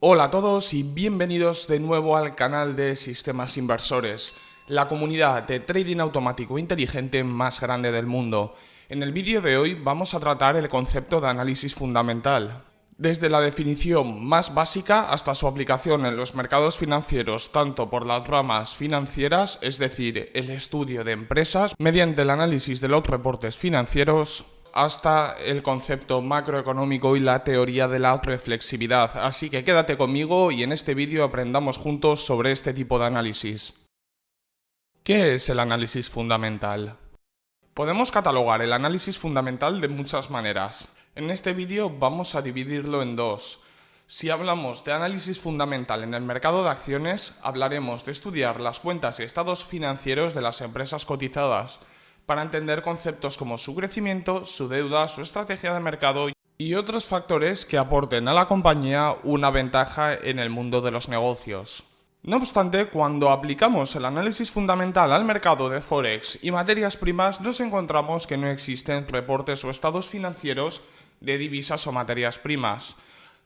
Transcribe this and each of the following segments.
Hola a todos y bienvenidos de nuevo al canal de Sistemas Inversores, la comunidad de trading automático inteligente más grande del mundo. En el vídeo de hoy vamos a tratar el concepto de análisis fundamental. Desde la definición más básica hasta su aplicación en los mercados financieros, tanto por las ramas financieras, es decir, el estudio de empresas, mediante el análisis de los reportes financieros, hasta el concepto macroeconómico y la teoría de la reflexividad. Así que quédate conmigo y en este vídeo aprendamos juntos sobre este tipo de análisis. ¿Qué es el análisis fundamental? Podemos catalogar el análisis fundamental de muchas maneras. En este vídeo vamos a dividirlo en dos. Si hablamos de análisis fundamental en el mercado de acciones, hablaremos de estudiar las cuentas y estados financieros de las empresas cotizadas, para entender conceptos como su crecimiento, su deuda, su estrategia de mercado y otros factores que aporten a la compañía una ventaja en el mundo de los negocios. No obstante, cuando aplicamos el análisis fundamental al mercado de Forex y materias primas, nos encontramos que no existen reportes o estados financieros de divisas o materias primas.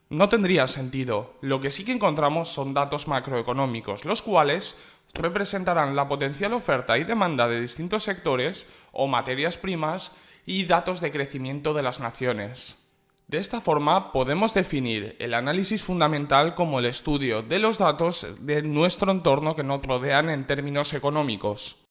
No tendría sentido. Lo que sí que encontramos son datos macroeconómicos, los cuales representarán la potencial oferta y demanda de distintos sectores o materias primas y datos de crecimiento de las naciones. De esta forma podemos definir el análisis fundamental como el estudio de los datos de nuestro entorno que nos rodean en términos económicos.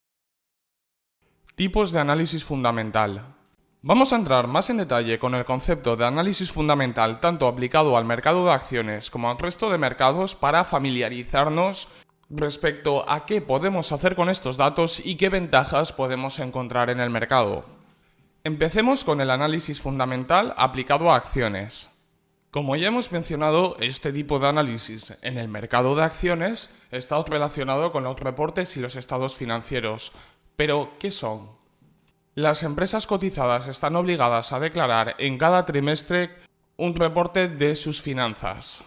Tipos de análisis fundamental. Vamos a entrar más en detalle con el concepto de análisis fundamental tanto aplicado al mercado de acciones como al resto de mercados para familiarizarnos respecto a qué podemos hacer con estos datos y qué ventajas podemos encontrar en el mercado. Empecemos con el análisis fundamental aplicado a acciones. Como ya hemos mencionado, este tipo de análisis en el mercado de acciones está relacionado con los reportes y los estados financieros. Pero, ¿qué son? Las empresas cotizadas están obligadas a declarar en cada trimestre un reporte de sus finanzas.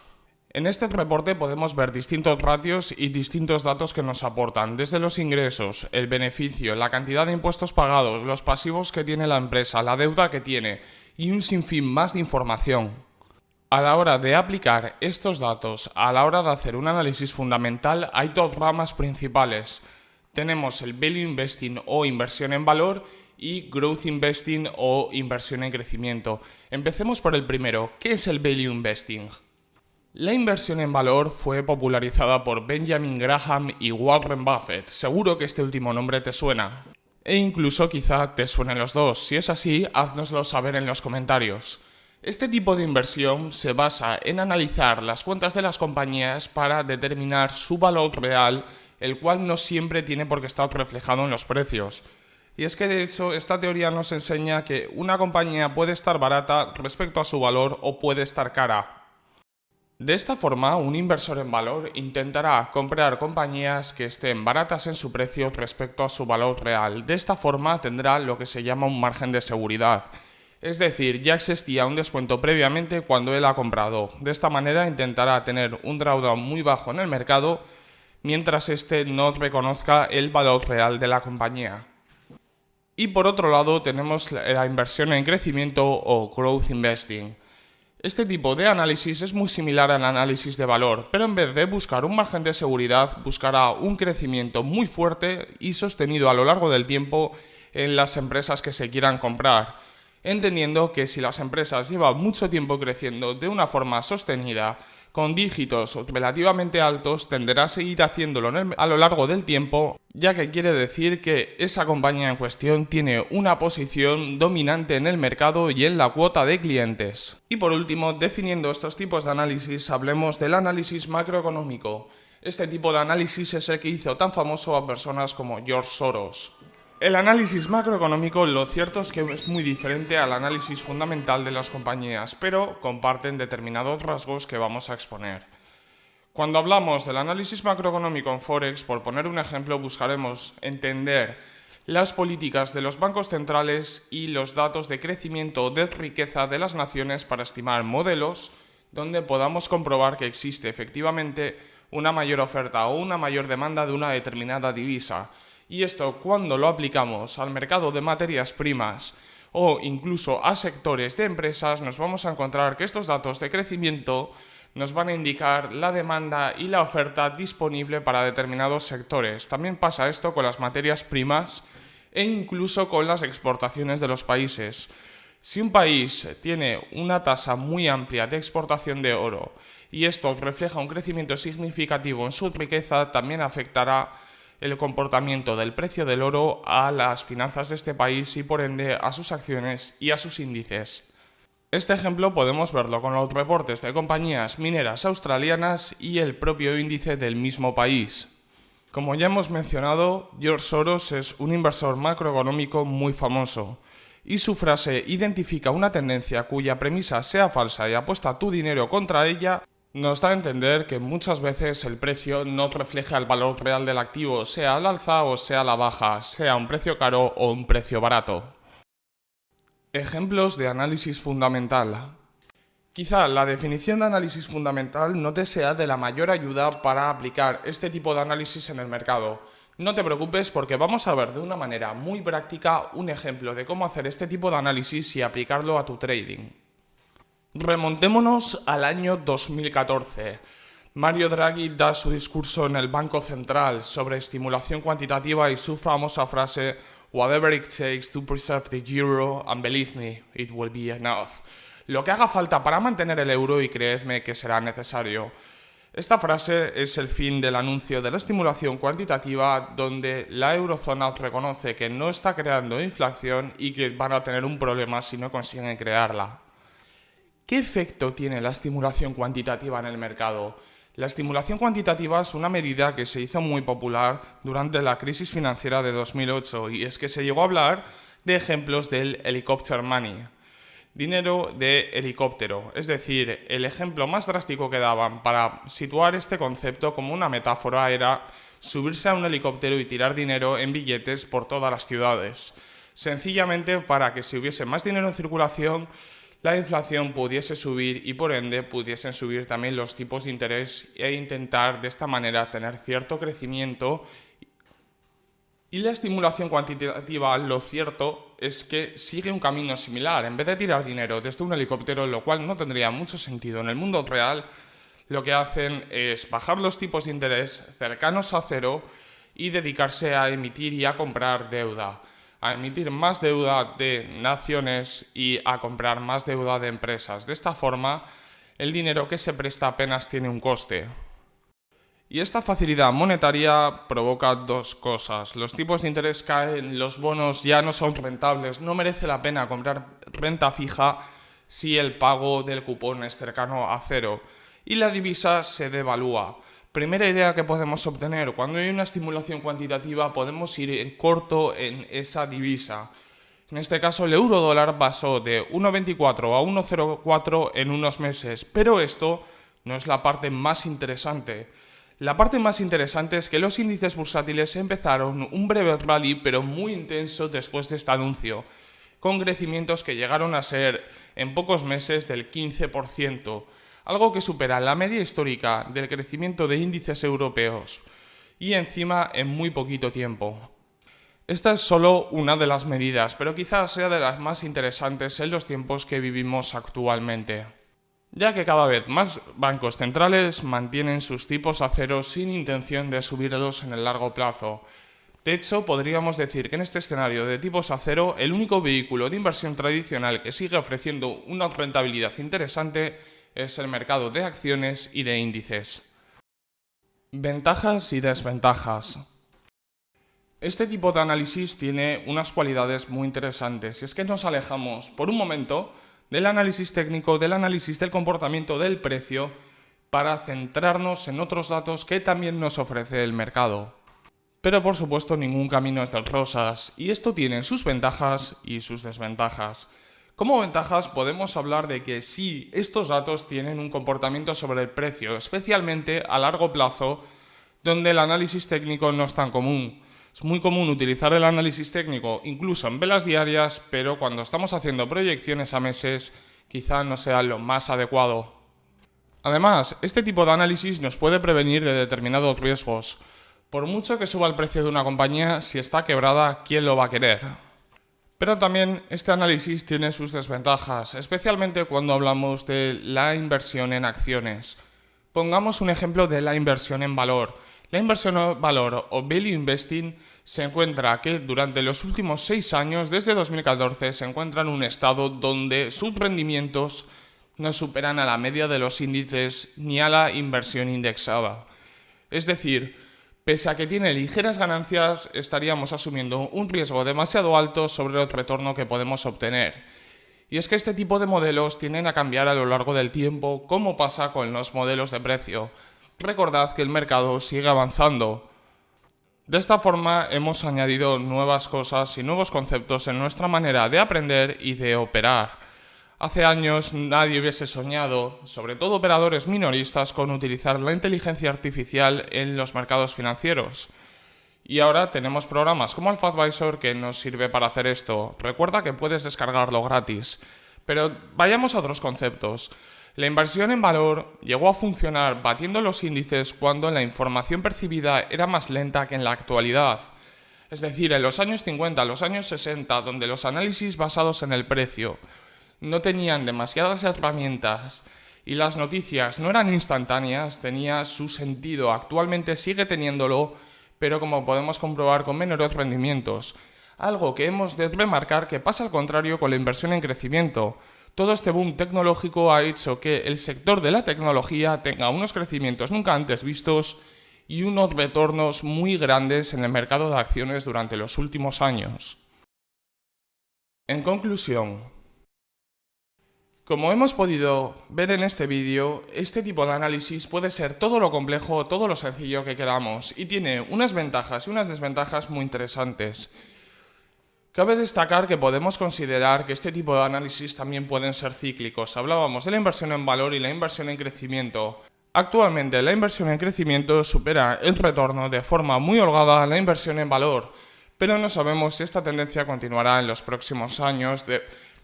En este reporte podemos ver distintos ratios y distintos datos que nos aportan, desde los ingresos, el beneficio, la cantidad de impuestos pagados, los pasivos que tiene la empresa, la deuda que tiene y un sinfín más de información. A la hora de aplicar estos datos, a la hora de hacer un análisis fundamental, hay dos ramas principales. Tenemos el Value Investing o inversión en valor y Growth Investing o inversión en crecimiento. Empecemos por el primero. ¿Qué es el Value Investing? La inversión en valor fue popularizada por Benjamin Graham y Warren Buffett. Seguro que este último nombre te suena. E incluso quizá te suenen los dos. Si es así, háznoslo saber en los comentarios. Este tipo de inversión se basa en analizar las cuentas de las compañías para determinar su valor real, el cual no siempre tiene por qué estar reflejado en los precios. Y es que de hecho esta teoría nos enseña que una compañía puede estar barata respecto a su valor o puede estar cara. De esta forma, un inversor en valor intentará comprar compañías que estén baratas en su precio respecto a su valor real. De esta forma tendrá lo que se llama un margen de seguridad. Es decir, ya existía un descuento previamente cuando él ha comprado. De esta manera intentará tener un drawdown muy bajo en el mercado mientras éste no reconozca el valor real de la compañía. Y por otro lado tenemos la inversión en crecimiento o Growth Investing. Este tipo de análisis es muy similar al análisis de valor, pero en vez de buscar un margen de seguridad, buscará un crecimiento muy fuerte y sostenido a lo largo del tiempo en las empresas que se quieran comprar, entendiendo que si las empresas llevan mucho tiempo creciendo de una forma sostenida, con dígitos relativamente altos, tenderá a seguir haciéndolo a lo largo del tiempo, ya que quiere decir que esa compañía en cuestión tiene una posición dominante en el mercado y en la cuota de clientes. Y por último, definiendo estos tipos de análisis, hablemos del análisis macroeconómico. Este tipo de análisis es el que hizo tan famoso a personas como George Soros. El análisis macroeconómico, lo cierto es que es muy diferente al análisis fundamental de las compañías, pero comparten determinados rasgos que vamos a exponer. Cuando hablamos del análisis macroeconómico en Forex, por poner un ejemplo, buscaremos entender las políticas de los bancos centrales y los datos de crecimiento o de riqueza de las naciones para estimar modelos donde podamos comprobar que existe efectivamente una mayor oferta o una mayor demanda de una determinada divisa. Y esto, cuando lo aplicamos al mercado de materias primas o incluso a sectores de empresas, nos vamos a encontrar que estos datos de crecimiento nos van a indicar la demanda y la oferta disponible para determinados sectores. También pasa esto con las materias primas e incluso con las exportaciones de los países. Si un país tiene una tasa muy amplia de exportación de oro y esto refleja un crecimiento significativo en su riqueza, también afectará el comportamiento del precio del oro a las finanzas de este país y por ende a sus acciones y a sus índices. Este ejemplo podemos verlo con los reportes de compañías mineras australianas y el propio índice del mismo país. Como ya hemos mencionado, George Soros es un inversor macroeconómico muy famoso y su frase identifica una tendencia cuya premisa sea falsa y apuesta tu dinero contra ella, nos da a entender que muchas veces el precio no refleja el valor real del activo, sea al alza o sea a la baja, sea un precio caro o un precio barato. Ejemplos de análisis fundamental. Quizá la definición de análisis fundamental no te sea de la mayor ayuda para aplicar este tipo de análisis en el mercado. No te preocupes porque vamos a ver de una manera muy práctica un ejemplo de cómo hacer este tipo de análisis y aplicarlo a tu trading. Remontémonos al año 2014. Mario Draghi da su discurso en el Banco Central sobre estimulación cuantitativa y su famosa frase "Whatever it takes to preserve the euro, and believe me, it will be enough". Lo que haga falta para mantener el euro y creedme que será necesario. Esta frase es el fin del anuncio de la estimulación cuantitativa donde la eurozona reconoce que no está creando inflación y que van a tener un problema si no consiguen crearla. ¿Qué efecto tiene la estimulación cuantitativa en el mercado? La estimulación cuantitativa es una medida que se hizo muy popular durante la crisis financiera de 2008 y es que se llegó a hablar de ejemplos del helicopter money, dinero de helicóptero, es decir, el ejemplo más drástico que daban para situar este concepto como una metáfora era subirse a un helicóptero y tirar dinero en billetes por todas las ciudades, sencillamente para que si hubiese más dinero en circulación, la inflación pudiese subir y por ende pudiesen subir también los tipos de interés e intentar de esta manera tener cierto crecimiento. Y la estimulación cuantitativa, lo cierto es que sigue un camino similar. En vez de tirar dinero desde un helicóptero, lo cual no tendría mucho sentido en el mundo real, lo que hacen es bajar los tipos de interés cercanos a cero y dedicarse a emitir y a comprar deuda, a emitir más deuda de naciones y a comprar más deuda de empresas. De esta forma, el dinero que se presta apenas tiene un coste. Y esta facilidad monetaria provoca dos cosas. Los tipos de interés caen, los bonos ya no son rentables, no merece la pena comprar renta fija si el pago del cupón es cercano a cero. Y la divisa se devalúa. Primera idea que podemos obtener, cuando hay una estimulación cuantitativa podemos ir en corto en esa divisa. En este caso el euro dólar pasó de 1,24 a 1,04 en unos meses, pero esto no es la parte más interesante. La parte más interesante es que los índices bursátiles empezaron un breve rally pero muy intenso después de este anuncio, con crecimientos que llegaron a ser en pocos meses del 15%. Algo que supera la media histórica del crecimiento de índices europeos y encima en muy poquito tiempo. Esta es solo una de las medidas, pero quizás sea de las más interesantes en los tiempos que vivimos actualmente, ya que cada vez más bancos centrales mantienen sus tipos a cero sin intención de subirlos en el largo plazo. De hecho, podríamos decir que en este escenario de tipos a cero, el único vehículo de inversión tradicional que sigue ofreciendo una rentabilidad interesante es el mercado de acciones y de índices. Ventajas y desventajas. Este tipo de análisis tiene unas cualidades muy interesantes y es que nos alejamos por un momento del análisis técnico, del análisis del comportamiento del precio para centrarnos en otros datos que también nos ofrece el mercado. Pero por supuesto ningún camino es de rosas y esto tiene sus ventajas y sus desventajas. Como ventajas podemos hablar de que sí, estos datos tienen un comportamiento sobre el precio, especialmente a largo plazo, donde el análisis técnico no es tan común. Es muy común utilizar el análisis técnico incluso en velas diarias, pero cuando estamos haciendo proyecciones a meses, quizá no sea lo más adecuado. Además, este tipo de análisis nos puede prevenir de determinados riesgos. Por mucho que suba el precio de una compañía, si está quebrada, ¿quién lo va a querer? Pero también este análisis tiene sus desventajas, especialmente cuando hablamos de la inversión en acciones. Pongamos un ejemplo de la inversión en valor. La inversión en valor o value investing se encuentra que durante los últimos 6 años, desde 2014, se encuentra en un estado donde sus rendimientos no superan a la media de los índices ni a la inversión indexada. Es decir, pese a que tiene ligeras ganancias, estaríamos asumiendo un riesgo demasiado alto sobre el retorno que podemos obtener. Y es que este tipo de modelos tienden a cambiar a lo largo del tiempo, como pasa con los modelos de precio. Recordad que el mercado sigue avanzando. De esta forma hemos añadido nuevas cosas y nuevos conceptos en nuestra manera de aprender y de operar. Hace años nadie hubiese soñado, sobre todo operadores minoristas, con utilizar la inteligencia artificial en los mercados financieros. Y ahora tenemos programas como Alpha Advisor que nos sirve para hacer esto. Recuerda que puedes descargarlo gratis. Pero vayamos a otros conceptos. La inversión en valor llegó a funcionar batiendo los índices cuando la información percibida era más lenta que en la actualidad. Es decir, en los años 50, los años 60, donde los análisis basados en el precio no tenían demasiadas herramientas y las noticias no eran instantáneas, tenía su sentido. Actualmente sigue teniéndolo, pero como podemos comprobar con menores rendimientos. Algo que hemos de remarcar que pasa al contrario con la inversión en crecimiento. Todo este boom tecnológico ha hecho que el sector de la tecnología tenga unos crecimientos nunca antes vistos y unos retornos muy grandes en el mercado de acciones durante los últimos años. En conclusión, como hemos podido ver en este vídeo, este tipo de análisis puede ser todo lo complejo, todo lo sencillo que queramos y tiene unas ventajas y unas desventajas muy interesantes. Cabe destacar que podemos considerar que este tipo de análisis también pueden ser cíclicos. Hablábamos de la inversión en valor y la inversión en crecimiento. Actualmente la inversión en crecimiento supera el retorno de forma muy holgada a la inversión en valor, pero no sabemos si esta tendencia continuará en los próximos años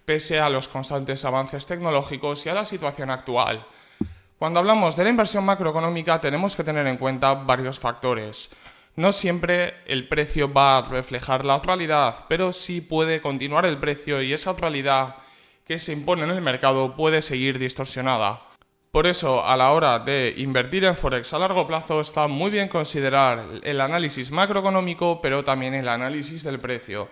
pese a los constantes avances tecnológicos y a la situación actual. Cuando hablamos de la inversión macroeconómica tenemos que tener en cuenta varios factores. No siempre el precio va a reflejar la realidad, pero sí puede continuar el precio y esa realidad que se impone en el mercado puede seguir distorsionada. Por eso, a la hora de invertir en Forex a largo plazo está muy bien considerar el análisis macroeconómico, pero también el análisis del precio,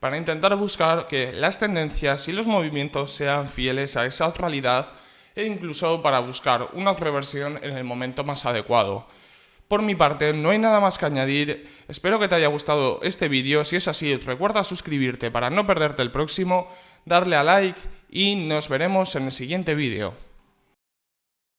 para intentar buscar que las tendencias y los movimientos sean fieles a esa realidad e incluso para buscar una reversión en el momento más adecuado. Por mi parte, no hay nada más que añadir. Espero que te haya gustado este vídeo. Si es así, recuerda suscribirte para no perderte el próximo, darle a like y nos veremos en el siguiente vídeo.